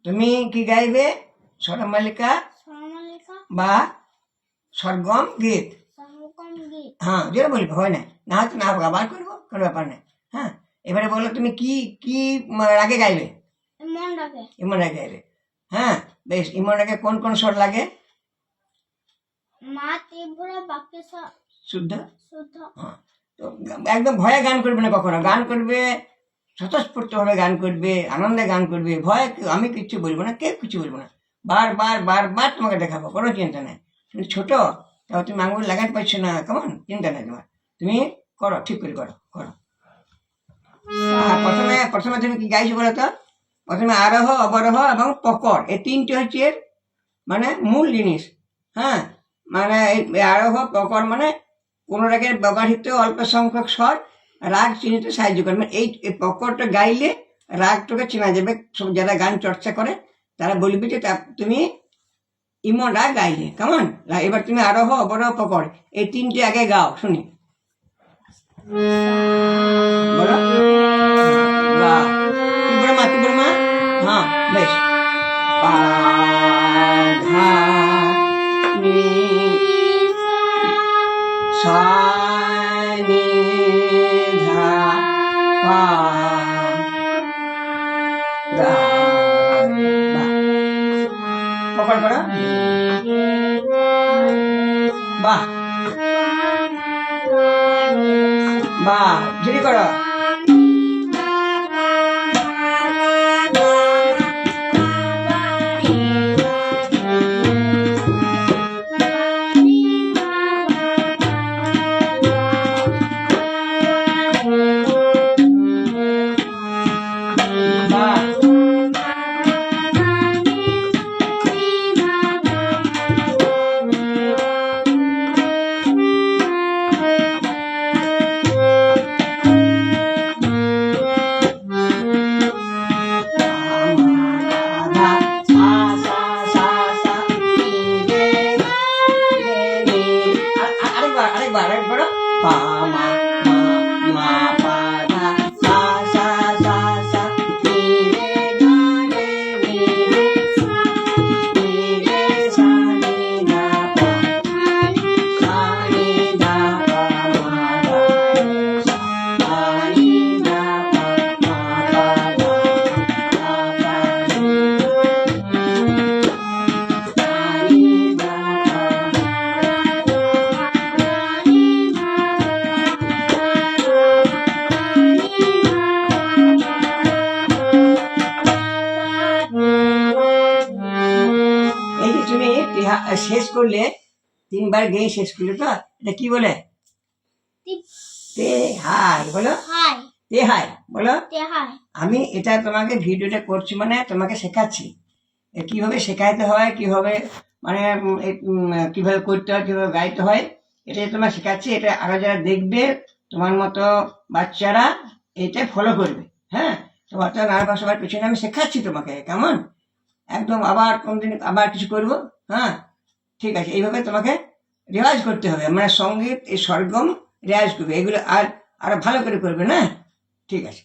তুমি কি গাইবে? স্বরমালিকা বা সরগম গীত। হ্যাঁ, যেটা বলবে, হয় না, না হয়তো না আবার করবো, কোনো ব্যাপার নেই। হ্যাঁ, এবারে বলো তুমি কি কি রাগে গাইবে? ইমন রাগে গাইবে। হ্যাঁ, বেশ। ইমন রাগে কোন কোন স্বর লাগে? শুদ্ধ। হ্যাঁ, তো একদম ভয়ে গান করবে না কখনো। গান করবে স্বতঃস্ফূর্তভাবে, গান করবে আনন্দে, গান করবে। ভয় আমি কিচ্ছু বলবো না, কেউ কিছু বলবো না। বারবার বারবার তোমাকে দেখাবো, কোনো চিন্তা নেই। তুমি ছোট, তাও তুমি আঙুল লাগাতে পারছো না, কেমন? চিন্তা নেই তোমার। তুমি করো, ঠিক করে করো করো। প্রথমে প্রথমে তুমি কি গাইছো বলো তো? প্রথমে আরোহ, অবরোহ এবং পকড়, এই তিনটে হচ্ছে এর মানে মূল জিনিস। হ্যাঁ, মানে এই আরোহ পকড় মানে কোনো রাগের ব্যবহৃত অল্প সংখ্যক স্বর রাগ চিনতে সাহায্য করে। মানে এই পকড়টা গাইলে রাগটাকে চেনা যাবে। সব যারা গান চর্চা করে তারা বলবে যে তুমি ইমন রাগ গাইলে, কেমন? এবার তুমি আরোহ, অবরোহ, পকড় এই তিনটে আগে গাও, শুনি। বলো, কি বলো মা? হ্যাঁ, বেশ। পা ধা নি সা নি ধা পা গা। পকড় করো। বাহ বাহ, ঝুড়ি করো। আরেকবার পা মা মা পা ধা সা সা সা সা নি রে গা রে নি রে সা নি ধা পা সা নি ধা পা মা ধা সা নি ধা পা মা পা ধা সা নি ধা শেষ করলে, তিনবার গেয়ে শেষ করলে, তো এটা কি বলে? তে হাই বলো। তে হাই বলো। আমি এটা তোমাকে ভিডিওটা করছি, মানে তোমাকে শেখাচ্ছি কিভাবে শেখাইতে হয়, কিভাবে মানে কিভাবে করতে হয়, কিভাবে গাইতে হয়, এটাই তোমার শেখাচ্ছি। এটা আরো যারা দেখবে তোমার মতো বাচ্চারা এটা ফলো করবে। হ্যাঁ, তোমার তো নার্ভাস হওয়ার পিছনে আমি শেখাচ্ছি তোমাকে, কেমন? একদম আবার কোনদিন আবার কিছু করবো। হ্যাঁ, ঠিক আছে। এইভাবে তোমাকে রেওয়াজ করতে হবে, মানে সঙ্গীত এই সরগম রেওয়াজ করবে, এগুলো আর আরো ভালো করে করবে না। ঠিক আছে।